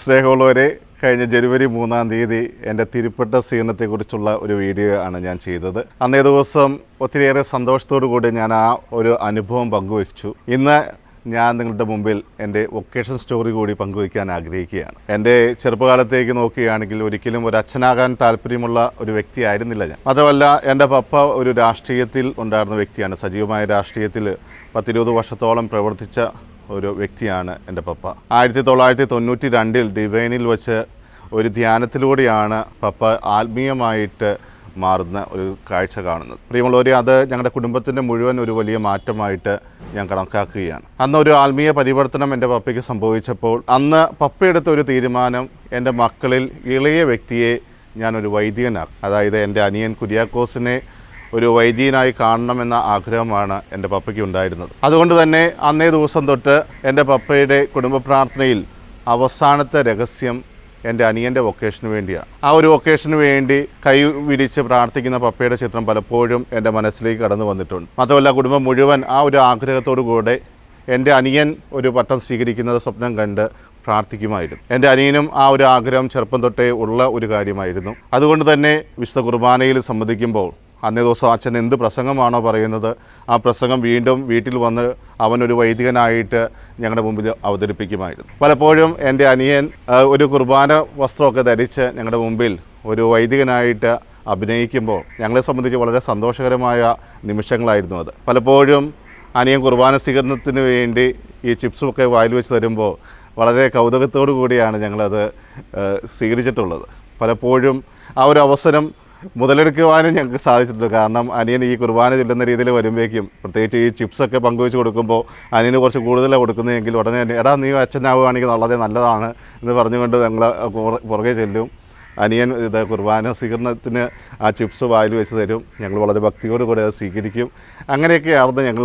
സ്നേഹമുള്ളവരെ, കഴിഞ്ഞ ജനുവരി 3-ാം തീയതി എൻ്റെ തിരുപ്പട്ട സ്വീകരണത്തെക്കുറിച്ചുള്ള ഒരു വീഡിയോ ആണ് ഞാൻ ചെയ്തത്. അന്നേ ദിവസം ഒത്തിരിയേറെ സന്തോഷത്തോടു കൂടി ഞാൻ ആ ഒരു അനുഭവം പങ്കുവച്ചു. ഇന്ന് ഞാൻ നിങ്ങളുടെ മുമ്പിൽ എൻ്റെ വൊക്കേഷൻ സ്റ്റോറി കൂടി പങ്കുവയ്ക്കാൻ ആഗ്രഹിക്കുകയാണ്. എൻ്റെ ചെറുപ്പകാലത്തേക്ക് നോക്കുകയാണെങ്കിൽ ഒരിക്കലും ഒരു അച്ഛനാകാൻ താല്പര്യമുള്ള ഒരു വ്യക്തിയായിരുന്നില്ല ഞാൻ. അതുമല്ല, എൻ്റെ പപ്പ ഒരു രാഷ്ട്രീയത്തിൽ ഉണ്ടായിരുന്ന വ്യക്തിയാണ്. സജീവമായ രാഷ്ട്രീയത്തിൽ 10-20 വർഷത്തോളം പ്രവർത്തിച്ച ഒരു വ്യക്തിയാണ് എൻ്റെ പപ്പ. 1992 ഡിവൈനിൽ വെച്ച് ഒരു ധ്യാനത്തിലൂടെയാണ് പപ്പ ആത്മീയമായിട്ട് മാറുന്ന ഒരു കാഴ്ച കാണുന്നത്. പ്രിയമുള്ളവരെ, അത് ഞങ്ങളുടെ കുടുംബത്തിൻ്റെ മുഴുവൻ ഒരു വലിയ മാറ്റമായിട്ട് ഞാൻ കണക്കാക്കുകയാണ്. അന്നൊരു ആത്മീയ പരിവർത്തനം എൻ്റെ പപ്പയ്ക്ക് സംഭവിച്ചപ്പോൾ അന്ന് പപ്പ എടുത്ത ഒരു തീരുമാനം, എൻ്റെ മക്കളിൽ ഇളയ വ്യക്തിയെ ഞാനൊരു വൈദികനാക്കും. അതായത് എൻ്റെ അനിയൻ കുര്യാക്കോസിനെ ഒരു വൈദികനായി കാണണമെന്ന ആഗ്രഹമാണ് എൻ്റെ പപ്പയ്ക്ക് ഉണ്ടായിരുന്നത്. അതുകൊണ്ട് തന്നെ അന്നേ ദിവസം തൊട്ട് എൻ്റെ പപ്പയുടെ കുടുംബ പ്രാർത്ഥനയിൽ അവസാനത്തെ രഹസ്യം എൻ്റെ അനിയൻ്റെ വൊക്കേഷന് വേണ്ടിയാണ്. ആ ഒരു വൊക്കേഷന് വേണ്ടി കൈ വിരിച്ച് പ്രാർത്ഥിക്കുന്ന പപ്പയുടെ ചിത്രം പലപ്പോഴും എൻ്റെ മനസ്സിലേക്ക് കടന്നു വന്നിട്ടുണ്ട്. മാത്രമല്ല, കുടുംബം മുഴുവൻ ആ ഒരു ആഗ്രഹത്തോടു കൂടെ എൻ്റെ അനിയൻ ഒരു പട്ടം സ്വീകരിക്കുന്നത് സ്വപ്നം കണ്ട് പ്രാർത്ഥിക്കുമായിരുന്നു. എൻ്റെ അനിയനും ആ ഒരു ആഗ്രഹം ചെറുപ്പം തൊട്ടേ ഉള്ള ഒരു കാര്യമായിരുന്നു. അതുകൊണ്ട് തന്നെ വിശുദ്ധ കുർബാനയിൽ സംബന്ധിക്കുമ്പോൾ അന്നേ ദിവസം അച്ഛൻ എന്ത് പ്രസംഗമാണോ പറയുന്നത്, ആ പ്രസംഗം വീണ്ടും വീട്ടിൽ വന്ന് അവനൊരു വൈദികനായിട്ട് ഞങ്ങളുടെ മുമ്പിൽ അവതരിപ്പിക്കുമായിരുന്നു. പലപ്പോഴും എൻ്റെ അനിയൻ ഒരു കുർബാന വസ്ത്രമൊക്കെ ധരിച്ച് ഞങ്ങളുടെ മുമ്പിൽ ഒരു വൈദികനായിട്ട് അഭിനയിക്കുമ്പോൾ ഞങ്ങളെ സംബന്ധിച്ച് വളരെ സന്തോഷകരമായ നിമിഷങ്ങളായിരുന്നു അത്. പലപ്പോഴും അനിയൻ കുർബാന സ്വീകരണത്തിന് വേണ്ടി ഈ ചിപ്സുമൊക്കെ വായിൽ വെച്ച് തരുമ്പോൾ വളരെ കൗതുകത്തോടു കൂടിയാണ് ഞങ്ങളത് സ്വീകരിച്ചിട്ടുള്ളത്. പലപ്പോഴും ആ ഒരു അവസരം മുതലെടുക്കുവാനും ഞങ്ങൾക്ക് സാധിച്ചിട്ടുണ്ട്. കാരണം അനിയൻ ഈ കുർബാന ചൊല്ലുന്ന രീതിയിൽ വരുമ്പോഴേക്കും, പ്രത്യേകിച്ച് ഈ ചിപ്സൊക്കെ പങ്കുവെച്ച് കൊടുക്കുമ്പോൾ അനിയന് കുറച്ച് കൂടുതലാണ് കൊടുക്കുന്നതെങ്കിൽ ഉടനെ തന്നെ എടാ നീ അച്ഛനാവുകയാണെങ്കിൽ വളരെ നല്ലതാണ് എന്ന് പറഞ്ഞുകൊണ്ട് ഞങ്ങൾ പുറകെ ചെല്ലും. അനിയൻ ഇത് കുർബാന സ്വീകരണത്തിന് ആ ചിപ്സ് വായിൽ വെച്ച് തരും. ഞങ്ങൾ വളരെ ഭക്തിയോടുകൂടി അത് സ്വീകരിക്കും. അങ്ങനെയൊക്കെയായിരുന്നു ഞങ്ങൾ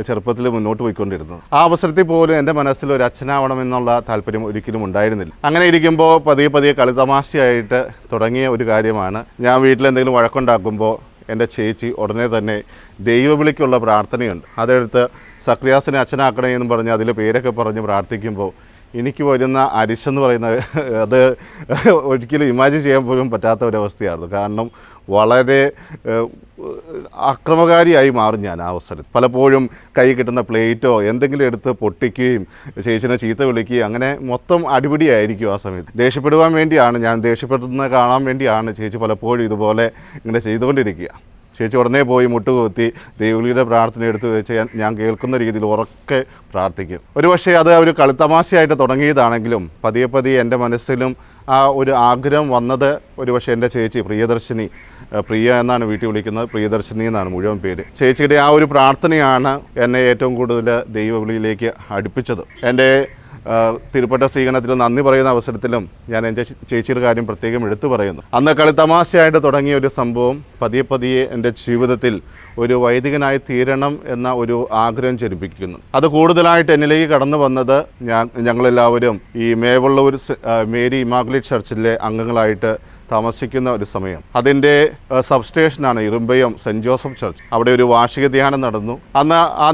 ചെറുപ്പത്തിൽ മുന്നോട്ട് പോയിക്കൊണ്ടിരുന്നത്. ആ അവസരത്തിൽ പോലും എൻ്റെ മനസ്സിൽ ഒരു അച്ഛനാവണമെന്നുള്ള താല്പര്യം ഒരിക്കലും ഉണ്ടായിരുന്നില്ല. അങ്ങനെ ഇരിക്കുമ്പോൾ പതിയെ കളിതമാശയായിട്ട് തുടങ്ങിയ ഒരു കാര്യമാണ്, ഞാൻ വീട്ടിലെന്തെങ്കിലും വഴക്കുണ്ടാക്കുമ്പോൾ എൻ്റെ ചേച്ചി ഉടനെ തന്നെ ദൈവവിളിക്കുള്ള പ്രാർത്ഥനയുണ്ട്, അതെടുത്ത് സക്രിയാസിനെ അച്ഛനാക്കണേ എന്ന് പറഞ്ഞ് അതിൽ പേരൊക്കെ പറഞ്ഞ് പ്രാർത്ഥിക്കുമ്പോൾ എനിക്ക് വരുന്ന അരിശെന്ന് പറയുന്നത് അത് ഒരിക്കലും ഇമാജിൻ ചെയ്യാൻ പോലും പറ്റാത്ത ഒരവസ്ഥയായിരുന്നു. കാരണം വളരെ അക്രമകാരിയായി മാറും ഞാൻ ആ അവസരത്തിൽ. പലപ്പോഴും കൈ കിട്ടുന്ന പ്ലേറ്റോ എന്തെങ്കിലും എടുത്ത് പൊട്ടിക്കുകയും ചേച്ചിനെ ചീത്ത വിളിക്കുകയും അങ്ങനെ മൊത്തം അടിപിടിയായിരിക്കും ആ സമയത്ത്. ദേഷ്യപ്പെടുവാൻ വേണ്ടിയാണ്, ഞാൻ ദേഷ്യപ്പെടുന്നത് കാണാൻ വേണ്ടിയാണ് ചേച്ചി പലപ്പോഴും ഇതുപോലെ ഇങ്ങനെ ചെയ്തുകൊണ്ടിരിക്കുക. ചേച്ചി ഉടനെ പോയി മുട്ടുകുത്തി ദൈവവിളിയുടെ പ്രാർത്ഥന എടുത്ത് വെച്ച് ഞാൻ കേൾക്കുന്ന രീതിയിൽ ഉറക്കെ പ്രാർത്ഥിക്കും. ഒരുപക്ഷെ അത് ഒരു കളിത്തമാശയായിട്ട് തുടങ്ങിയതാണെങ്കിലും പതിയെ എൻ്റെ മനസ്സിലും ആ ഒരു ആഗ്രഹം വന്നത് ഒരുപക്ഷെ എൻ്റെ ചേച്ചി പ്രിയദർശിനി, പ്രിയ എന്നാണ് വീട്ടിൽ വിളിക്കുന്നത്, പ്രിയദർശിനി എന്നാണ് മുഴുവൻ പേര്. ചേച്ചിയുടെ ആ ഒരു പ്രാർത്ഥനയാണ് എന്നെ ഏറ്റവും കൂടുതൽ ദൈവവിളിയിലേക്ക് അടുപ്പിച്ചത്. എൻ്റെ തിരുപ്പട്ട സ്വീകരണത്തിൽ നന്ദി പറയുന്ന അവസരത്തിലും ഞാൻ എൻ്റെ ചേച്ചിയുടെ കാര്യം പ്രത്യേകം എടുത്തു പറയുന്നു. അന്ന് കളിത്തമാശയായിട്ട് തുടങ്ങിയ ഒരു സംഭവം പതിയെ എൻ്റെ ജീവിതത്തിൽ ഒരു വൈദികനായി തീരണം എന്ന ഒരു ആഗ്രഹം ജനിപ്പിക്കുന്നു. അത് കൂടുതലായിട്ട് എന്നിലേക്ക് കടന്നു വന്നത് ഞങ്ങളെല്ലാവരും ഈ മേവള്ളൂർ മേരി ഇമാക്കുലേറ്റ് ചർച്ചിലെ അംഗങ്ങളായിട്ട് താമസിക്കുന്ന ഒരു സമയം. അതിൻ്റെ സബ്സ്റ്റേഷനാണ് ഇറുമ്പയം സെൻറ്റ് ജോസഫ് ചർച്ച്. അവിടെ ഒരു വാർഷിക ധ്യാനം നടന്നു. അന്ന് ആ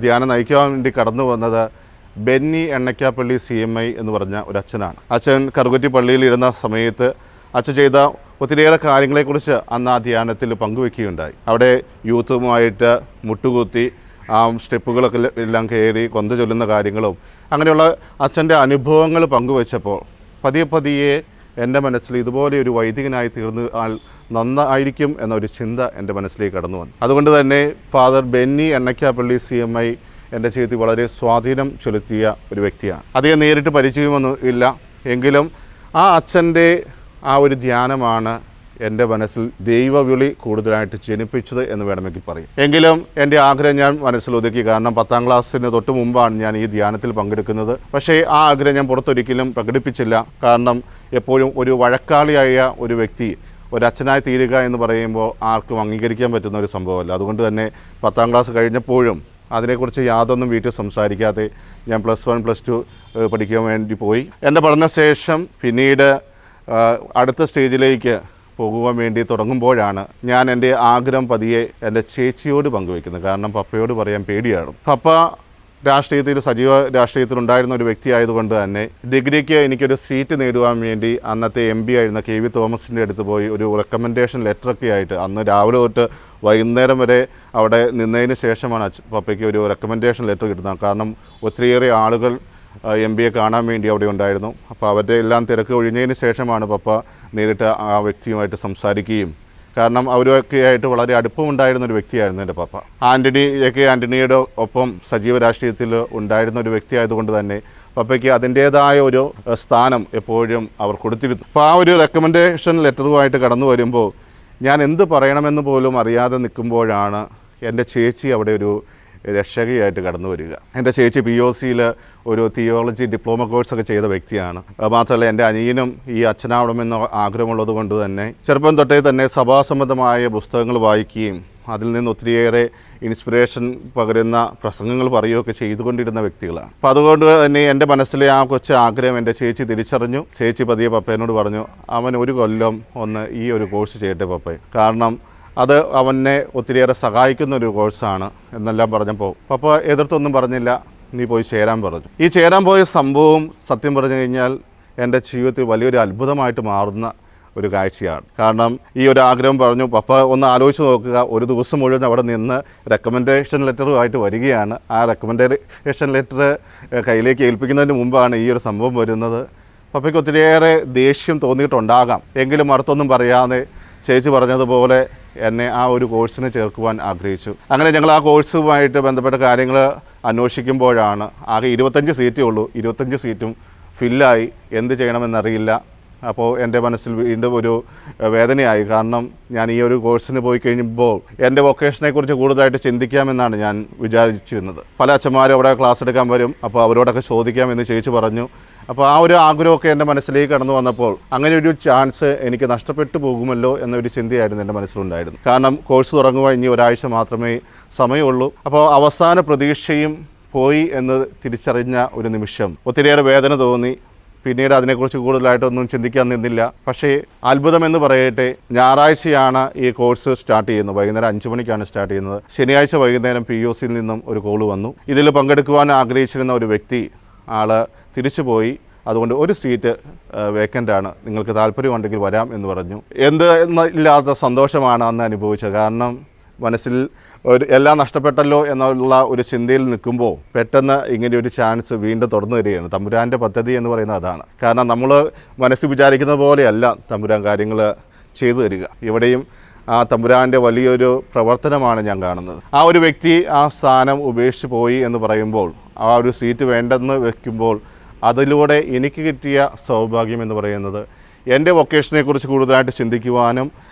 ധ്യാനം നയിക്കാൻ വേണ്ടി കടന്നു വന്നത് ബെന്നി എണ്ണക്കാപ്പള്ളി CMI എന്ന് പറഞ്ഞ ഒരു അച്ഛനാണ്. അച്ഛൻ കറുകുറ്റി പള്ളിയിൽ ഇരുന്ന സമയത്ത് അച്ഛൻ ചെയ്ത ഒത്തിരിയേറെ കാര്യങ്ങളെക്കുറിച്ച് അന്ന് ആ ധ്യാനത്തിൽ പങ്കുവെക്കുകയുണ്ടായി. അവിടെ യൂത്തുമായിട്ട് മുട്ടുകുത്തി ആ സ്റ്റെപ്പുകളൊക്കെ എല്ലാം കയറി കൊന്ത ചൊല്ലുന്ന കാര്യങ്ങളും അങ്ങനെയുള്ള അച്ഛൻ്റെ അനുഭവങ്ങൾ പങ്കുവെച്ചപ്പോൾ പതിയെ എൻ്റെ മനസ്സിൽ ഇതുപോലെ ഒരു വൈദികനായി തീർന്നാൽ നന്നായിരിക്കും എന്നൊരു ചിന്ത എൻ്റെ മനസ്സിലേക്ക് കടന്നു വന്നു. അതുകൊണ്ട് തന്നെ ഫാദർ ബെന്നി എണ്ണക്കാപ്പള്ളി CMI എൻ്റെ ജീവിതത്തിൽ വളരെ സ്വാധീനം ചെലുത്തിയ ഒരു വ്യക്തിയാണ്. അധികം നേരിട്ട് പരിചയമൊന്നും ഇല്ല, എങ്കിലും ആ അച്ഛൻ്റെ ആ ഒരു ധ്യാനമാണ് എൻ്റെ മനസ്സിൽ ദൈവവിളി കൂടുതലായിട്ട് ജനിപ്പിച്ചത് എന്ന് വേണമെങ്കിൽ പറയും. എങ്കിലും എൻ്റെ ആഗ്രഹം ഞാൻ മനസ്സിലൊതുക്കി. കാരണം 10ാം ക്ലാസ്സിന് തൊട്ട് മുമ്പാണ് ഞാൻ ഈ ധ്യാനത്തിൽ പങ്കെടുക്കുന്നത്. പക്ഷേ ആ ആഗ്രഹം ഞാൻ പുറത്തൊരിക്കലും പ്രകടിപ്പിച്ചില്ല. കാരണം എപ്പോഴും ഒരു വഴക്കാളിയായ ഒരു വ്യക്തി ഒരു അച്ഛനായി തീരുക എന്ന് പറയുമ്പോൾ ആർക്കും അംഗീകരിക്കാൻ പറ്റുന്ന ഒരു സംഭവമല്ല. അതുകൊണ്ട് തന്നെ 10ാം ക്ലാസ് കഴിഞ്ഞപ്പോഴും അതിനെക്കുറിച്ച് യാതൊന്നും വീട്ടിൽ സംസാരിക്കാതെ ഞാൻ +1 +2 പഠിക്കാൻ വേണ്ടി പോയി. എൻ്റെ പഠനശേഷം പിന്നീട് അടുത്ത സ്റ്റേജിലേക്ക് പോകുവാൻ വേണ്ടി തുടങ്ങുമ്പോഴാണ് ഞാൻ എൻ്റെ ആഗ്രഹം പതിയെ എൻ്റെ ചേച്ചിയോട് പങ്കുവയ്ക്കുന്നത്. കാരണം പപ്പയോട് പറയാൻ പേടിയാണ്. പപ്പ രാഷ്ട്രീയത്തിൽ സജീവ രാഷ്ട്രീയത്തിലുണ്ടായിരുന്ന ഒരു വ്യക്തി ആയതുകൊണ്ട് തന്നെ ഡിഗ്രിക്ക് എനിക്കൊരു സീറ്റ് നേടുവാൻ വേണ്ടി അന്നത്തെ എം പി ആയിരുന്ന KV തോമസിൻ്റെ അടുത്ത് പോയി ഒരു റെക്കമെൻഡേഷൻ ലെറ്ററൊക്കെ ആയിട്ട് അന്ന് രാവിലെ തൊട്ട് വൈകുന്നേരം വരെ അവിടെ നിന്നതിന് ശേഷമാണ് പപ്പയ്ക്ക് ഒരു റെക്കമെൻഡേഷൻ ലെറ്റർ കിട്ടുന്നത്. കാരണം ഒത്തിരിയേറെ ആളുകൾ MP യെ കാണാൻ വേണ്ടി അവിടെ ഉണ്ടായിരുന്നു. അപ്പോൾ അവരുടെ എല്ലാം തിരക്ക് ഒഴിഞ്ഞതിന് ശേഷമാണ് പപ്പ നേരിട്ട് ആ വ്യക്തിയുമായിട്ട് സംസാരിക്കുകയും, കാരണം അവരൊക്കെ ആയിട്ട് വളരെ അടുപ്പമുണ്ടായിരുന്ന ഒരു വ്യക്തിയായിരുന്നു എൻ്റെ പപ്പ. ആൻ്റണിയുടെ ഒപ്പം സജീവ രാഷ്ട്രീയത്തിൽ ഉണ്ടായിരുന്ന ഒരു വ്യക്തി ആയതുകൊണ്ട് തന്നെ പപ്പയ്ക്ക് അതിൻ്റേതായ ഒരു സ്ഥാനം എപ്പോഴും അവർ കൊടുത്തിരുന്നു. അപ്പോൾ ആ ഒരു റെക്കമെൻഡേഷൻ ലെറ്ററുമായിട്ട് കടന്നു വരുമ്പോൾ ഞാൻ എന്ത് പറയണമെന്ന് പോലും അറിയാതെ നിൽക്കുമ്പോഴാണ് എൻ്റെ ചേച്ചി അവിടെ ഒരു രക്ഷകയായിട്ട് കടന്നു വരിക. എൻ്റെ ചേച്ചി POCയിൽ ഒരു തിയോളജി ഡിപ്ലോമ കോഴ്സൊക്കെ ചെയ്ത വ്യക്തിയാണ്. മാത്രമല്ല എൻ്റെ അനിയനും ഈ അച്ഛനാവണമെന്ന് ആഗ്രഹമുള്ളത് കൊണ്ട് തന്നെ ചെറുപ്പം തൊട്ടേ തന്നെ സഭാസംബന്ധമായ പുസ്തകങ്ങൾ വായിക്കുകയും അതിൽ നിന്ന് ഒത്തിരിയേറെ ഇൻസ്പിറേഷൻ പകരുന്ന പ്രസംഗങ്ങൾ പറയുകയൊക്കെ ചെയ്തുകൊണ്ടിരുന്ന വ്യക്തികളാണ്. അപ്പോൾ അതുകൊണ്ട് തന്നെ എൻ്റെ മനസ്സിലെ ആ കൊച്ചു ആഗ്രഹം എൻ്റെ ചേച്ചി തിരിച്ചറിഞ്ഞു. ചേച്ചി പതിയെ പപ്പേനോട് പറഞ്ഞു, അവൻ ഒരു കൊല്ലം ഒന്ന് ഈ ഒരു കോഴ്സ് ചെയ്യട്ടെ പപ്പേ, കാരണം അത് അവനെ ഒത്തിരിയേറെ സഹായിക്കുന്ന ഒരു കോഴ്സാണ് എന്നെല്ലാം പറഞ്ഞപ്പോൾ പപ്പ എതിർത്തൊന്നും പറഞ്ഞില്ല, നീ പോയി ചേരാൻ പറഞ്ഞു. ഈ ചേരാൻ പോയ സംഭവം സത്യം പറഞ്ഞു കഴിഞ്ഞാൽ എൻ്റെ ജീവിതത്തിൽ വലിയൊരു അത്ഭുതമായിട്ട് മാറുന്ന ഒരു കാഴ്ചയാണ്. കാരണം ഈ ഒരു ആഗ്രഹം പറഞ്ഞു. പപ്പ ഒന്ന് ആലോചിച്ച് നോക്കുക, ഒരു ദിവസം മുഴുവൻ അവിടെ നിന്ന് റെക്കമെൻഡേഷൻ ലെറ്ററുമായിട്ട് വരികയാണ്. ആ റെക്കമെൻഡേഷൻ ലെറ്റർ കയ്യിലേക്ക് ഏൽപ്പിക്കുന്നതിന് മുമ്പാണ് ഈ ഒരു സംഭവം വരുന്നത്. പപ്പയ്ക്ക് ഒത്തിരിയേറെ ദേഷ്യം തോന്നിയിട്ടുണ്ടാകാം, എങ്കിലും മറുത്തൊന്നും പറയാതെ ചേച്ചി പറഞ്ഞതുപോലെ എന്നെ ആ ഒരു കോഴ്സിന് ചേർക്കുവാൻ ആഗ്രഹിച്ചു. അങ്ങനെ ഞങ്ങൾ ആ കോഴ്സുമായിട്ട് ബന്ധപ്പെട്ട കാര്യങ്ങൾ അന്വേഷിക്കുമ്പോഴാണ് ആകെ 25 സീറ്റേ ഉള്ളൂ. 25 സീറ്റും ഫില്ലായി. എന്ത് ചെയ്യണമെന്നറിയില്ല. അപ്പോൾ എൻ്റെ മനസ്സിൽ വീണ്ടും ഒരു വേദനയായി. കാരണം ഞാൻ ഈ ഒരു കോഴ്സിന് പോയി കഴിയുമ്പോൾ എൻ്റെ വൊക്കേഷനെക്കുറിച്ച് കൂടുതലായിട്ട് ചിന്തിക്കാമെന്നാണ് ഞാൻ വിചാരിച്ചിരുന്നത്. പല അച്ഛന്മാരും അവിടെ ക്ലാസ് എടുക്കാൻ വരും, അപ്പോൾ അവരോടൊക്കെ ചോദിക്കാമെന്ന് ചേച്ചി പറഞ്ഞു. അപ്പോൾ ആ ഒരു ആഗ്രഹമൊക്കെ എൻ്റെ മനസ്സിലേക്ക് കടന്നു വന്നപ്പോൾ അങ്ങനെ ഒരു ചാൻസ് എനിക്ക് നഷ്ടപ്പെട്ടു പോകുമല്ലോ എന്നൊരു ചിന്തയായിരുന്നു എൻ്റെ മനസ്സിലുണ്ടായിരുന്നു. കാരണം കോഴ്സ് തുടങ്ങുവാൻ ഇനി ഒരാഴ്ച മാത്രമേ സമയമുള്ളൂ. അപ്പോൾ അവസാന പ്രതീക്ഷയും പോയി എന്ന് തിരിച്ചറിഞ്ഞ ഒരു നിമിഷം ഒത്തിരിയേറെ വേദന തോന്നി. പിന്നീട് അതിനെക്കുറിച്ച് കൂടുതലായിട്ടൊന്നും ചിന്തിക്കാൻ നിന്നില്ല. പക്ഷേ അത്ഭുതമെന്ന് പറയട്ടെ, ഞായറാഴ്ചയാണ് ഈ കോഴ്സ് സ്റ്റാർട്ട് ചെയ്യുന്നത്. വൈകുന്നേരം 5 മണിക്കാണ് സ്റ്റാർട്ട് ചെയ്യുന്നത്. ശനിയാഴ്ച വൈകുന്നേരം POCയിൽ നിന്നും ഒരു കോള് വന്നു. ഇതിൽ പങ്കെടുക്കുവാൻ ആഗ്രഹിച്ചിരുന്ന ഒരു വ്യക്തി തിരിച്ചു പോയി. അതുകൊണ്ട് ഒരു സീറ്റ് വേക്കൻ്റാണ്, നിങ്ങൾക്ക് താല്പര്യമുണ്ടെങ്കിൽ വരാം എന്ന് പറഞ്ഞു. ഇല്ലാത്ത സന്തോഷമാണ് അന്ന് അനുഭവിച്ചത്. കാരണം മനസ്സിൽ എല്ലാം നഷ്ടപ്പെട്ടല്ലോ എന്നുള്ള ഒരു ചിന്തയിൽ നിൽക്കുമ്പോൾ പെട്ടെന്ന് ഇങ്ങനെ ഒരു ചാൻസ് വീണ്ടും തുറന്നു വരികയാണ്. തമ്പുരാൻ്റെ പദ്ധതി എന്ന് പറയുന്നത് അതാണ്. കാരണം നമ്മൾ മനസ്സിൽ വിചാരിക്കുന്ന പോലെയല്ല തമ്പുരാൻ കാര്യങ്ങൾ ചെയ്തു തരിക. ഇവിടെയും ആ തമ്പുരാൻ്റെ വലിയൊരു പ്രവർത്തനമാണ് ഞാൻ കാണുന്നത്. ആ ഒരു വ്യക്തി ആ സ്ഥാനം ഉപേക്ഷിച്ച് പോയി എന്ന് പറയുമ്പോൾ, ആ ഒരു സീറ്റ് വേണ്ടെന്ന് വെക്കുമ്പോൾ അതിലൂടെ എനിക്ക് കിട്ടിയ സൗഭാഗ്യം എന്ന് പറയുന്നത് എൻ്റെ വൊക്കേഷനെക്കുറിച്ച് കൂടുതലായിട്ട് ചിന്തിക്കുവാനും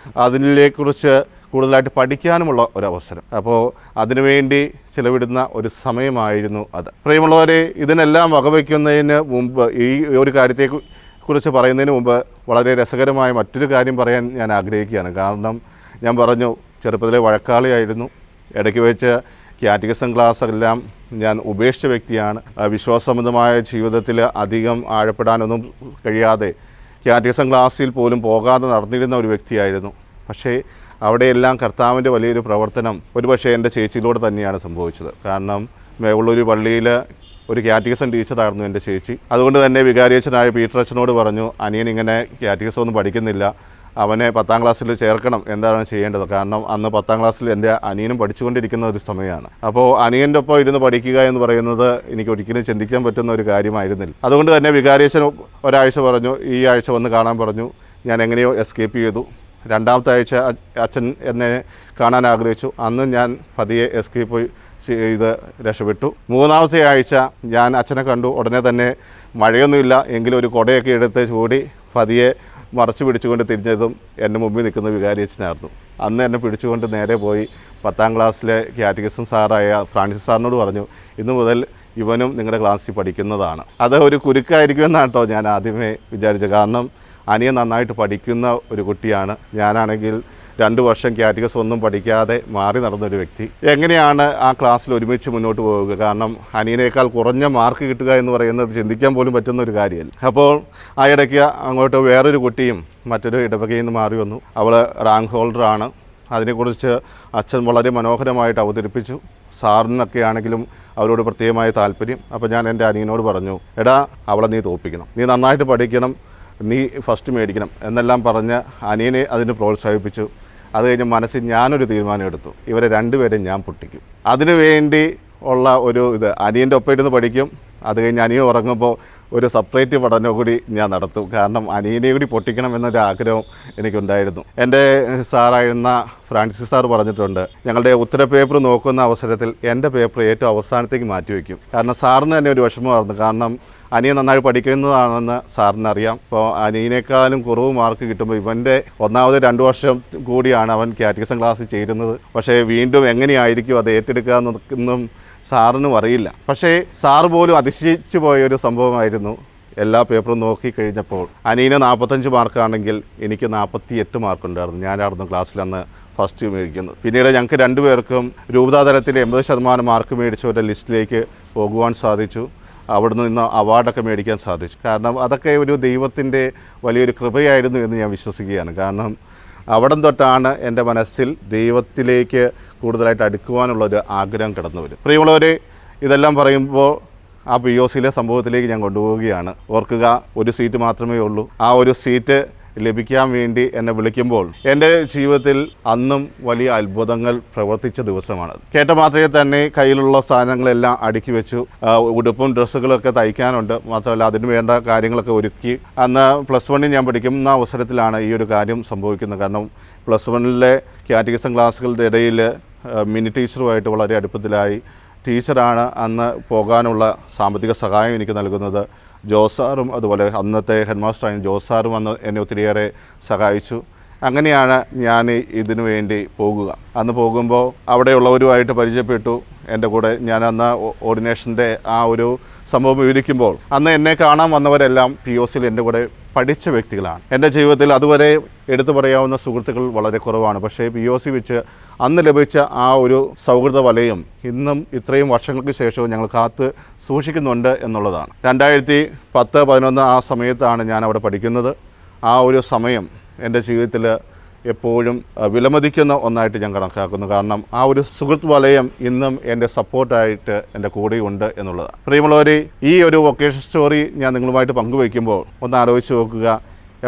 അതിനെക്കുറിച്ച് കൂടുതലായിട്ട് പഠിക്കാനുമുള്ള ഒരവസരം. അപ്പോൾ അതിനുവേണ്ടി ചിലവിടുന്ന ഒരു സമയമായിരുന്നു അത്. പ്രിയമുള്ളവരെ, ഇതിനെല്ലാം വകവയ്ക്കുന്നതിന് മുമ്പ്, ഈ ഒരു കാര്യത്തെക്കുറിച്ച് പറയുന്നതിന് മുമ്പ് വളരെ രസകരമായ മറ്റൊരു കാര്യം പറയാൻ ഞാൻ ആഗ്രഹിക്കുകയാണ്. കാരണം ഞാൻ പറഞ്ഞു, ചെറുപ്പത്തിലെ വഴക്കാളിയായിരുന്നു. ഇടയ്ക്ക് വെച്ച് കാറ്റഗിസം ക്ലാസ് എല്ലാം ഞാൻ ഉപേക്ഷിച്ച വ്യക്തിയാണ്. വിശ്വാസസംബന്ധമായ ജീവിതത്തിൽ അധികം ആഴപ്പെടാനൊന്നും കഴിയാതെ കാറ്റഗിസം ക്ലാസ്സിൽ പോലും പോകാതെ നടന്നിരുന്ന ഒരു വ്യക്തിയായിരുന്നു. പക്ഷേ അവിടെയെല്ലാം കർത്താവിൻ്റെ വലിയൊരു പ്രവർത്തനം ഒരുപക്ഷെ എൻ്റെ ചേച്ചിയിലൂടെ തന്നെയാണ് സംഭവിച്ചത്. കാരണം മേവുള്ളൊരു പള്ളിയിൽ ഒരു കാറ്റഗിസം ടീച്ചറായിരുന്നു എൻ്റെ ചേച്ചി. അതുകൊണ്ട് തന്നെ വികാരിയച്ഛനായ പീറ്റർ അച്ഛനോട് പറഞ്ഞു, അനിയൻ ഇങ്ങനെ കാറ്റഗിസം ഒന്നും പഠിക്കുന്നില്ല, അവനെ 10ാം ക്ലാസ്സിൽ ചേർക്കണം, എന്താണ് ചെയ്യേണ്ടത്? കാരണം അന്ന് 10ാം ക്ലാസ്സിൽ എൻ്റെ അനിയനും പഠിച്ചുകൊണ്ടിരിക്കുന്ന ഒരു സമയമാണ്. അപ്പോൾ അനിയൻ്റെ ഒപ്പം ഇരുന്ന് പഠിക്കുക എന്ന് പറയുന്നത് എനിക്ക് ഒരിക്കലും ചിന്തിക്കാൻ പറ്റുന്ന ഒരു കാര്യമായിരുന്നില്ല. അതുകൊണ്ട് തന്നെ വികാരിയച്ഛൻ ഒരാഴ്ച പറഞ്ഞു, ഈ ആഴ്ച വന്ന് കാണാൻ പറഞ്ഞു. ഞാൻ എങ്ങനെയോ എസ്കേപ്പ് ചെയ്തു. 2ാമത്തെ ആഴ്ച അച്ഛൻ എന്നെ കാണാൻ ആഗ്രഹിച്ചു. അന്ന് ഞാൻ പതിയെ എസ്കേപ്പ് ചെയ്ത് രക്ഷപ്പെട്ടു. 3ാമത്തെ ആഴ്ച ഞാൻ അച്ഛനെ കണ്ടു. ഉടനെ തന്നെ മഴയൊന്നുമില്ല എങ്കിലും ഒരു കുടയൊക്കെ എടുത്ത് ചൂടി പതിയെ മറച്ചു പിടിച്ചുകൊണ്ട് തിരിഞ്ഞതും എൻ്റെ മുമ്പിൽ നിൽക്കുന്ന വികാരിയച്ഛനായിരുന്നു. അന്ന് എന്നെ പിടിച്ചുകൊണ്ട് നേരെ പോയി 10ാം ക്ലാസ്സിലെ കാറ്റഗിസം സാറായ ഫ്രാൻസിസ് സാറിനോട് പറഞ്ഞു, ഇന്നു മുതൽ ഇവനും നിങ്ങളുടെ ക്ലാസ്സിൽ പഠിക്കുന്നതാണ്. അത് ഒരു കുരുക്കായിരിക്കുമെന്നാണ് കേട്ടോ ഞാൻ ആദ്യമേ വിചാരിച്ചത്. കാരണം അനിയൻ നന്നായിട്ട് പഠിക്കുന്ന ഒരു കുട്ടിയാണ്. ഞാനാണെങ്കിൽ 2 വർഷം കാറ്റഗിസം ഒന്നും പഠിക്കാതെ മാറി നടന്നൊരു വ്യക്തി. എങ്ങനെയാണ് ആ ക്ലാസ്സിൽ ഒരുമിച്ച് മുന്നോട്ട് പോവുക? കാരണം അനിയനേക്കാൾ കുറഞ്ഞ മാർക്ക് കിട്ടുക എന്ന് പറയുന്നത് ചിന്തിക്കാൻ പോലും പറ്റുന്ന ഒരു കാര്യമല്ല. അപ്പോൾ ആ ഇടയ്ക്ക് അങ്ങോട്ട് വേറൊരു കുട്ടിയും മറ്റൊരു ഇടവകയിൽ നിന്ന് മാറി വന്നു. അവൾ റാങ്ക് ഹോൾഡറാണ്. അതിനെക്കുറിച്ച് അച്ഛൻ വളരെ മനോഹരമായിട്ട് അവതരിപ്പിച്ചു. സാറിനൊക്കെ ആണെങ്കിലും അവരോട് പ്രത്യേകമായ താല്പര്യം. അപ്പോൾ ഞാൻ എൻ്റെ അനിയനോട് പറഞ്ഞു, എടാ അവളെ നീ തോൽപ്പിക്കണം, നീ നന്നായിട്ട് പഠിക്കണം, നീ ഫസ്റ്റ് മേടിക്കണം എന്നെല്ലാം പറഞ്ഞ് അനിയനെ അതിന് പ്രോത്സാഹിപ്പിച്ചു. അത് കഴിഞ്ഞ് മനസ്സിൽ ഞാനൊരു തീരുമാനം എടുത്തു, ഇവരെ രണ്ടുപേരെയും ഞാൻ പൊട്ടിക്കും. അതിനു വേണ്ടി ഉള്ള ഒരു അനിയൻ്റെ ഒപ്പം ഇരുന്ന് പഠിക്കും. അത് കഴിഞ്ഞ് അനിയൻ ഉറങ്ങുമ്പോൾ ഒരു സെപ്പറേറ്റ് പഠനം കൂടി ഞാൻ നടത്തും. കാരണം അനിയനെ കൂടി പൊട്ടിക്കണം എന്നൊരു ആഗ്രഹം എനിക്കുണ്ടായിരുന്നു. എൻ്റെ സാറായിരുന്ന ഫ്രാൻസിസ് സാർ പറഞ്ഞിട്ടുണ്ട്, ഞങ്ങളുടെ ഉത്തര പേപ്പർ നോക്കുന്ന അവസരത്തിൽ എൻ്റെ പേപ്പർ ഏറ്റവും അവസാനത്തേക്ക് മാറ്റിവെക്കും. കാരണം സാറിന് തന്നെ ഒരു വിഷമമായിരുന്നു. കാരണം അനിയൻ നന്നായി പഠിക്കുന്നതാണെന്ന് സാറിനറിയാം. അപ്പോൾ അനിയനേക്കാളും കുറവ് മാർക്ക് കിട്ടുമ്പോൾ ഇവൻ്റെ ഒന്നാമത് 2 വർഷം കൂടിയാണ് അവൻ കാറ്റഗിസം ക്ലാസ്സിൽ ചേരുന്നത്. പക്ഷേ വീണ്ടും എങ്ങനെയായിരിക്കും അത് ഏറ്റെടുക്കുക എന്നൊന്നും സാറിനും അറിയില്ല. പക്ഷേ സാറ് പോലും അതിശയിച്ചു പോയൊരു സംഭവമായിരുന്നു. എല്ലാ പേപ്പറും നോക്കിക്കഴിഞ്ഞപ്പോൾ അനിയന് 45 മാർക്കാണെങ്കിൽ എനിക്ക് 48 മാർക്കുണ്ടായിരുന്നു. ഞാനായിരുന്നു ക്ലാസ്സിൽ അന്ന് ഫസ്റ്റ് മേടിക്കുന്നത്. പിന്നീട് ഞങ്ങൾക്ക് 2 പേർക്കും രൂപതാതലത്തിൽ 80% മാർക്ക് മേടിച്ചവരുടെ ലിസ്റ്റിലേക്ക് പോകുവാൻ സാധിച്ചു. അവിടെ നിന്ന് അവാർഡൊക്കെ മേടിക്കാൻ സാധിച്ചു. കാരണം അതൊക്കെ ഒരു ദൈവത്തിൻ്റെ വലിയൊരു കൃപയായിരുന്നു എന്ന് ഞാൻ വിശ്വസിക്കുകയാണ്. കാരണം അവിടം തൊട്ടാണ് എൻ്റെ മനസ്സിൽ ദൈവത്തിലേക്ക് കൂടുതലായിട്ട് അടുക്കുവാനുള്ളൊരു ആഗ്രഹം കടന്നു വരും. പ്രിയമുള്ളവരെ, ഇതെല്ലാം പറയുമ്പോൾ ആ POCയിലെ സംഭവത്തിലേക്ക് ഞാൻ കൊണ്ടുപോവുകയാണ്. ഓർക്കുക, ഒരു സീറ്റ് മാത്രമേ ഉള്ളൂ. ആ ഒരു സീറ്റ് ലഭിക്കാൻ വേണ്ടി എന്നെ വിളിക്കുമ്പോൾ എൻ്റെ ജീവിതത്തിൽ അന്നും വലിയ അത്ഭുതങ്ങൾ പ്രവർത്തിച്ച ദിവസമാണത്. കേട്ട മാത്രമേ തന്നെ കയ്യിലുള്ള സാധനങ്ങളെല്ലാം അടുക്കി വെച്ചു. ഉടുപ്പും ഡ്രസ്സുകളൊക്കെ തയ്ക്കാനുണ്ട്. മാത്രമല്ല അതിന് വേണ്ട കാര്യങ്ങളൊക്കെ ഒരുക്കി. അന്ന് +1 ഞാൻ പഠിക്കുന്ന അവസരത്തിലാണ് ഈ ഒരു കാര്യം സംഭവിക്കുന്നത്. കാരണം +1 കാറ്റഗിസം ക്ലാസ്സുകളുടെ ഇടയിൽ മിനി ടീച്ചറുമായിട്ട് വളരെ അടുപ്പത്തിലായി. ടീച്ചറാണ് അന്ന് പോകാനുള്ള സാമ്പത്തിക സഹായം എനിക്ക് നൽകുന്നത്. ജോസാറും അതുപോലെ അന്നത്തെ ഹെഡ് മാസ്റ്ററായ ജോസാറും അന്ന് എന്നെ ഒത്തിരിയേറെ സഹായിച്ചു. അങ്ങനെയാണ് ഞാൻ ഇതിനു വേണ്ടി പോകുക. അന്ന് പോകുമ്പോൾ അവിടെയുള്ളവരുമായിട്ട് പരിചയപ്പെട്ടു. എൻ്റെ കൂടെ ഞാൻ അന്ന് ഓർഡിനേഷൻ്റെ ആ ഒരു സംഭവം വിവരിക്കുമ്പോൾ അന്ന് എന്നെ കാണാൻ വന്നവരെല്ലാം POCയിൽ എൻ്റെ കൂടെ പഠിച്ച വ്യക്തികളാണ്. എൻ്റെ ജീവിതത്തിൽ അതുവരെ എടുത്തു പറയാവുന്ന സുഹൃത്തുക്കൾ വളരെ കുറവാണ്. പക്ഷേ POC വെച്ച് അന്ന് ലഭിച്ച ആ ഒരു സൗഹൃദ വലയം ഇന്നും ഇത്രയും വർഷങ്ങൾക്ക് ശേഷവും ഞങ്ങൾ കാത്ത് സൂക്ഷിക്കുന്നുണ്ട് എന്നുള്ളതാണ്. 2010-11 ആ സമയത്താണ് ഞാൻ അവിടെ പഠിക്കുന്നത്. ആ ഒരു സമയം എൻ്റെ ജീവിതത്തിൽ എപ്പോഴും വിലമതിക്കുന്ന ഒന്നായിട്ട് ഞാൻ കണക്കാക്കുന്നു. കാരണം ആ ഒരു സുഹൃത്ത് വലയം ഇന്നും എൻ്റെ സപ്പോർട്ടായിട്ട് എൻ്റെ കൂടെയുണ്ട് എന്നുള്ളതാണ്. പ്രിയമുള്ളവരെ, ഈ ഒരു വൊക്കേഷൻ സ്റ്റോറി ഞാൻ നിങ്ങളുമായിട്ട് പങ്കുവയ്ക്കുമ്പോൾ ഒന്ന് ആലോചിച്ച് നോക്കുക,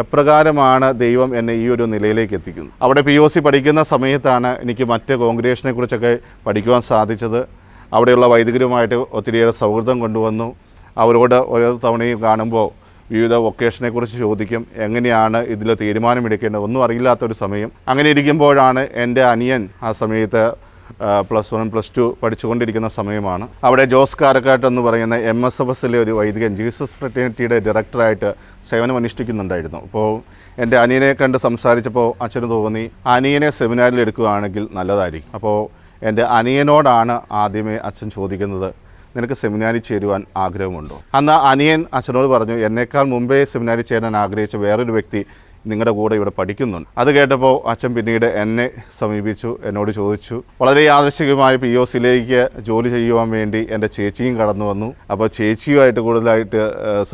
എപ്രകാരമാണ് ദൈവം എന്നെ ഈ ഒരു നിലയിലേക്ക് എത്തിക്കുന്നത്. അവിടെ POC പഠിക്കുന്ന സമയത്താണ് എനിക്ക് മറ്റ് കോൺഗ്രിഗേഷനെ കുറിച്ചൊക്കെ പഠിക്കുവാൻ സാധിച്ചത്. അവിടെയുള്ള വൈദികരുമായിട്ട് ഒത്തിരിയേറെ സൗഹൃദം കൊണ്ടുവന്നു. അവരോട് ഓരോ തവണയും കാണുമ്പോൾ വിവിധ വൊക്കേഷനെ കുറിച്ച് ചോദിക്കും, എങ്ങനെയാണ് ഇതിൽ തീരുമാനമെടുക്കേണ്ടത്, ഒന്നും അറിയില്ലാത്തൊരു സമയം. അങ്ങനെ ഇരിക്കുമ്പോഴാണ് എൻ്റെ അനിയൻ ആ സമയത്ത് +1 +2 പഠിച്ചുകൊണ്ടിരിക്കുന്ന സമയമാണ്. അവിടെ ജോസ് കാരക്കാട്ട് എന്ന് പറയുന്ന MSFSലെ ഒരു വൈദികൻ ജീസസ് ഫ്രറ്റേണിറ്റിയുടെ ഡയറക്ടറായിട്ട് സേവനം അനുഷ്ഠിക്കുന്നുണ്ടായിരുന്നു. അപ്പോൾ എൻ്റെ അനിയനെ കണ്ട് സംസാരിച്ചപ്പോൾ അച്ഛന് തോന്നി അനിയനെ സെമിനാരിൽ എടുക്കുകയാണെങ്കിൽ നല്ലതായിരിക്കും. അപ്പോൾ എൻ്റെ അനിയനോടാണ് ആദ്യമേ അച്ഛൻ ചോദിക്കുന്നത്, നിനക്ക് സെമിനാരിൽ ചേരുവാൻ ആഗ്രഹമുണ്ടോ? അന്ന് അനിയൻ അച്ഛനോട് പറഞ്ഞു, എന്നേക്കാൾ മുമ്പേ സെമിനാരിൽ ചേരാൻ ആഗ്രഹിച്ച വേറൊരു വ്യക്തി നിങ്ങളുടെ കൂടെ ഇവിടെ പഠിക്കുന്നുണ്ട്. അത് കേട്ടപ്പോൾ അച്ഛൻ പിന്നീട് എന്നെ സമീപിച്ചു, എന്നോട് ചോദിച്ചു. വളരെ യാദൃശ്ചികമായ POCയിലേക്ക് ജോലി ചെയ്യുവാൻ വേണ്ടി എൻ്റെ ചേച്ചിയും കടന്നു വന്നു. അപ്പോൾ ചേച്ചിയുമായിട്ട് കൂടുതലായിട്ട്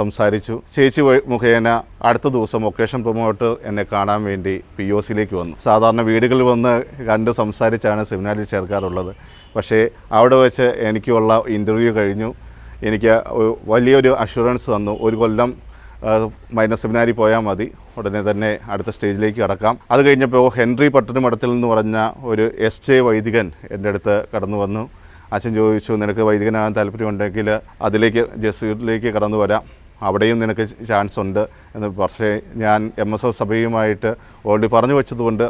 സംസാരിച്ചു. ചേച്ചി മുഖേന അടുത്ത ദിവസം വൊക്കേഷൻ പ്രൊമോട്ടർ എന്നെ കാണാൻ വേണ്ടി POCയിലേക്ക് വന്നു. സാധാരണ വീടുകളിൽ വന്ന് കണ്ട് സംസാരിച്ചാണ് സെമിനാരിൽ ചേർക്കാറുള്ളത്. പക്ഷേ അവിടെ വെച്ച് എനിക്കുള്ള ഇൻ്റർവ്യൂ കഴിഞ്ഞു. എനിക്ക് വലിയൊരു അഷുറൻസ് തന്നു, 1 കൊല്ലം മൈനർ സെമിനാരി പോയാൽ മതി, ഉടനെ തന്നെ അടുത്ത സ്റ്റേജിലേക്ക് കടക്കാം. അത് കഴിഞ്ഞപ്പോൾ ഹെൻറി പട്ടണമഠത്തിൽ എന്ന് പറഞ്ഞ ഒരു SJ വൈദികൻ എൻ്റെ അടുത്ത് കടന്നു വന്നു. അച്ഛൻ ചോദിച്ചു, നിനക്ക് വൈദികനാകാൻ താല്പര്യമുണ്ടെങ്കിൽ അതിലേക്ക് ജെസ്യൂട്ടിലേക്ക് കടന്നു വരാം, അവിടെയും നിനക്ക് ചാൻസ് ഉണ്ട് എന്ന്. പക്ഷേ ഞാൻ MSF സഭയുമായിട്ട് ഓൾറെഡി പറഞ്ഞു വെച്ചതുകൊണ്ട്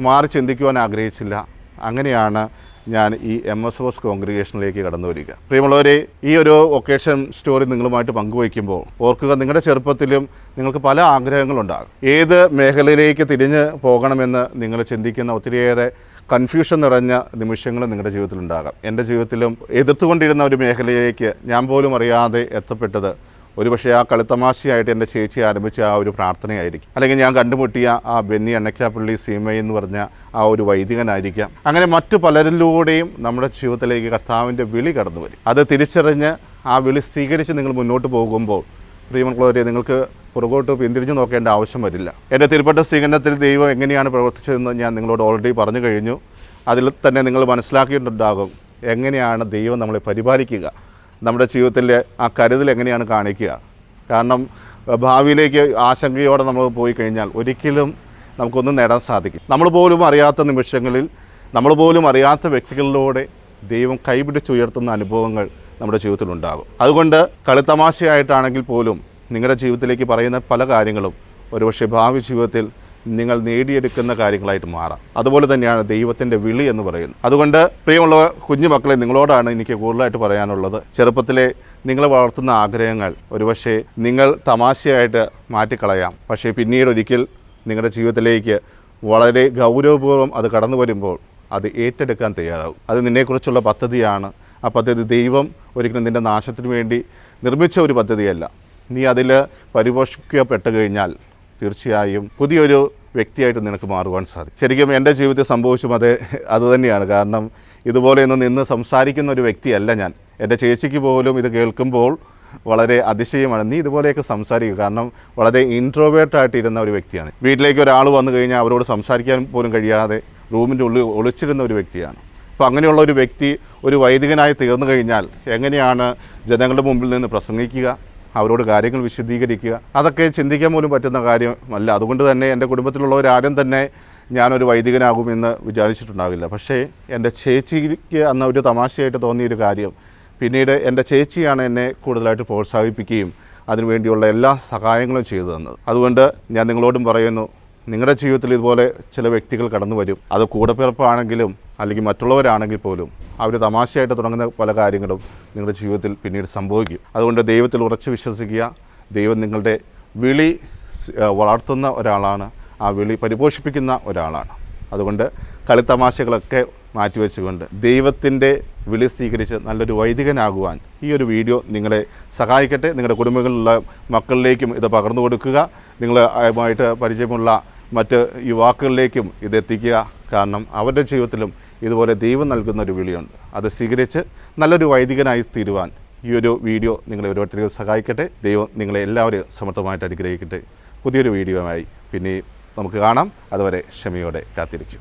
മാറി ചിന്തിക്കുവാൻ ആഗ്രഹിച്ചില്ല. അങ്ങനെയാണ് ഞാൻ ഈ MSFS കോൺഗ്രിഗേഷനിലേക്ക് കടന്നു വരിക. പ്രിയമുള്ളവരെ, ഈ ഒരു വൊക്കേഷൻ സ്റ്റോറി നിങ്ങളുമായിട്ട് പങ്കുവയ്ക്കുമ്പോൾ ഓർക്കുക, നിങ്ങളുടെ ചെറുപ്പത്തിലും നിങ്ങൾക്ക് പല ആഗ്രഹങ്ങളുണ്ടാകും. ഏത് മേഖലയിലേക്ക് തിരിഞ്ഞ് പോകണമെന്ന് നിങ്ങൾ ചിന്തിക്കുന്ന ഒത്തിരിയേറെ കൺഫ്യൂഷൻ നിറഞ്ഞ നിമിഷങ്ങൾ നിങ്ങളുടെ ജീവിതത്തിലുണ്ടാകാം. എൻ്റെ ജീവിതത്തിലും എതിർത്തുകൊണ്ടിരുന്ന ഒരു മേഖലയിലേക്ക് ഞാൻ പോലും അറിയാതെ എത്തപ്പെട്ടത് ഒരുപക്ഷെ ആ കളിത്തമാശയായിട്ട് എൻ്റെ ചേച്ചി ആരംഭിച്ച ആ ഒരു പ്രാർത്ഥനയായിരിക്കും. അല്ലെങ്കിൽ ഞാൻ കണ്ടുമുട്ടിയ ആ ബെന്നി അന്നക്കാപ്പള്ളി സീമ എന്ന് പറഞ്ഞ ആ ഒരു വൈദികനായിരിക്കാം. അങ്ങനെ മറ്റു പലരിലൂടെയും നമ്മുടെ ജീവിതത്തിലേക്ക് കർത്താവിൻ്റെ വിളി കടന്നു വരും. അത് തിരിച്ചറിഞ്ഞ് ആ വിളി സ്വീകരിച്ച് നിങ്ങൾ മുന്നോട്ട് പോകുമ്പോൾ പ്രിയമുള്ളവരെ, നിങ്ങൾക്ക് പുറകോട്ട് പിന്തിരിഞ്ഞു നോക്കേണ്ട ആവശ്യം വരില്ല. എൻ്റെ തിരുപ്പട്ട സ്വീകരണത്തിൽ ദൈവം എങ്ങനെയാണ് പ്രവർത്തിച്ചതെന്ന് ഞാൻ നിങ്ങളോട് ഓൾറെഡി പറഞ്ഞു കഴിഞ്ഞു. അതിൽ തന്നെ നിങ്ങൾ മനസ്സിലാക്കിയിട്ടുണ്ടാകും, എങ്ങനെയാണ് ദൈവം നമ്മളെ പരിപാലിക്കുക, നമ്മുടെ ജീവിതത്തിലെ ആ കരുതൽ എങ്ങനെയാണ് കാണിക്കുക. കാരണം ഭാവിയിലേക്ക് ആശങ്കയോടെ നമ്മൾ പോയി കഴിഞ്ഞാൽ ഒരിക്കലും നമുക്കൊന്നും നേടാൻ സാധിക്കും. നമ്മൾ പോലും അറിയാത്ത നിമിഷങ്ങളിൽ, നമ്മൾ പോലും അറിയാത്ത വ്യക്തികളിലൂടെ ദൈവം കൈപിടിച്ചുയർത്തുന്ന അനുഭവങ്ങൾ നമ്മുടെ ജീവിതത്തിലുണ്ടാകും. അതുകൊണ്ട് കളിത്തമാശയായിട്ടാണെങ്കിൽ പോലും നിങ്ങളുടെ ജീവിതത്തിലേക്ക് പറയുന്ന പല കാര്യങ്ങളും ഒരുപക്ഷെ ഭാവി ജീവിതത്തിൽ നിങ്ങൾ നേടിയെടുക്കുന്ന കാര്യങ്ങളായിട്ട് മാറാം. അതുപോലെ തന്നെയാണ് ദൈവത്തിൻ്റെ വിളി എന്ന് പറയുന്നത്. അതുകൊണ്ട് പ്രിയമുള്ള കുഞ്ഞുമക്കളെ, നിങ്ങളോടാണ് എനിക്ക് കൂടുതലായിട്ട് പറയാനുള്ളത്. ചെറുപ്പത്തിലെ നിങ്ങൾ വളർത്തുന്ന ആഗ്രഹങ്ങൾ ഒരുപക്ഷെ നിങ്ങൾ തമാശയായിട്ട് മാറ്റിക്കളയാം. പക്ഷേ പിന്നീട് ഒരിക്കൽ നിങ്ങളുടെ ജീവിതത്തിലേക്ക് വളരെ ഗൗരവപൂർവ്വം അത് കടന്നു വരുമ്പോൾ അത് ഏറ്റെടുക്കാൻ തയ്യാറാവും. അത് നിന്നെക്കുറിച്ചുള്ള പദ്ധതിയാണ്. ആ പദ്ധതി ദൈവം ഒരിക്കലും നിൻ്റെ നാശത്തിന് വേണ്ടി നിർമ്മിച്ച ഒരു പദ്ധതിയല്ല. നീ അതിൽ പരിപോഷിക്കപ്പെട്ട് കഴിഞ്ഞാൽ തീർച്ചയായും പുതിയൊരു വ്യക്തിയായിട്ട് നിനക്ക് മാറുവാൻ സാധിക്കും. ശരിക്കും എൻ്റെ ജീവിതത്തിൽ സംഭവിച്ചും അതുതന്നെയാണ്. കാരണം ഇതുപോലെയൊന്നും നിന്ന് സംസാരിക്കുന്ന ഒരു വ്യക്തിയല്ല ഞാൻ. എൻ്റെ ചേച്ചിക്ക് പോലും ഇത് കേൾക്കുമ്പോൾ വളരെ അതിശയമാണ്. നീ ഇതുപോലെയൊക്കെ സംസാരിക്കുക. കാരണം വളരെ ഇൻട്രോവേർട്ടായിട്ടിരുന്ന ഒരു വ്യക്തിയാണ്. വീട്ടിലേക്ക് ഒരാൾ വന്നു കഴിഞ്ഞാൽ അവരോട് സംസാരിക്കാൻ പോലും കഴിയാതെ റൂമിൻ്റെ ഉള്ളിൽ ഒളിച്ചിരുന്ന ഒരു വ്യക്തിയാണ്. അപ്പോൾ അങ്ങനെയുള്ള ഒരു വ്യക്തി ഒരു വൈദികനായി തീർന്നു കഴിഞ്ഞാൽ എങ്ങനെയാണ് ജനങ്ങളുടെ മുമ്പിൽ നിന്ന് പ്രസംഗിക്കുക, അവരോട് കാര്യങ്ങൾ വിശദീകരിക്കുക? അതൊക്കെ ചിന്തിക്കാൻ പോലും പറ്റുന്ന കാര്യമല്ല. അതുകൊണ്ട് തന്നെ എൻ്റെ കുടുംബത്തിലുള്ളവരാരും തന്നെ ഞാനൊരു വൈദികനാകുമെന്ന് വിചാരിച്ചിട്ടുണ്ടാവില്ല. പക്ഷേ എൻ്റെ ചേച്ചിക്ക് അന്ന് ഒരു തമാശയായിട്ട് തോന്നിയൊരു കാര്യം, പിന്നീട് എൻ്റെ ചേച്ചിയാണ് എന്നെ കൂടുതലായിട്ട് പ്രോത്സാഹിപ്പിക്കുകയും അതിനുവേണ്ടിയുള്ള എല്ലാ സഹായങ്ങളും ചെയ്തു തന്നത്. അതുകൊണ്ട് ഞാൻ നിങ്ങളോടും പറയുന്നു, നിങ്ങളുടെ ജീവിതത്തിൽ ഇതുപോലെ ചില വ്യക്തികൾ കടന്നു വരും. അത് കൂടപ്പിറപ്പാണെങ്കിലും അല്ലെങ്കിൽ മറ്റുള്ളവരാണെങ്കിൽ പോലും അവർ തമാശയായിട്ട് തുടങ്ങുന്ന പല കാര്യങ്ങളും നിങ്ങളുടെ ജീവിതത്തിൽ പിന്നീട് സംഭവിക്കും. അതുകൊണ്ട് ദൈവത്തിൽ ഉറച്ചു വിശ്വസിക്കുക. ദൈവം നിങ്ങളുടെ വിളി വളർത്തുന്ന ഒരാളാണ്, ആ വിളി പരിപോഷിപ്പിക്കുന്ന ഒരാളാണ്. അതുകൊണ്ട് കളിത്തമാശകളൊക്കെ മാറ്റിവെച്ചുകൊണ്ട് ദൈവത്തിൻ്റെ വിളി സ്വീകരിച്ച് നല്ലൊരു വൈദികനാകുവാൻ ഈ ഒരു വീഡിയോ നിങ്ങളെ സഹായിക്കട്ടെ. നിങ്ങളുടെ കുടുംബങ്ങളിലുള്ള മക്കളിലേക്കും ഇത് പകർന്നു കൊടുക്കുക. നിങ്ങളുമായിട്ട് പരിചയമുള്ള മറ്റ് യുവാക്കളിലേക്കും ഇതെത്തിക്കുക. കാരണം അവരുടെ ജീവിതത്തിലും ഇതുപോലെ ദൈവം നൽകുന്ന ഒരു വിളിയുണ്ട്. അത് സ്വീകരിച്ച് നല്ലൊരു വൈദികനായി തീരുവാൻ ഈ ഒരു വീഡിയോ നിങ്ങളെ ഓരോരുത്തരെയും സഹായിക്കട്ടെ. ദൈവം നിങ്ങളെ എല്ലാവരെയും സമർത്ഥമായിട്ട് അനുഗ്രഹിക്കട്ടെ. പുതിയൊരു വീഡിയോയുമായി പിന്നെ നമുക്ക് കാണാം. അതുവരെ ക്ഷമയോടെ കാത്തിരിക്കും.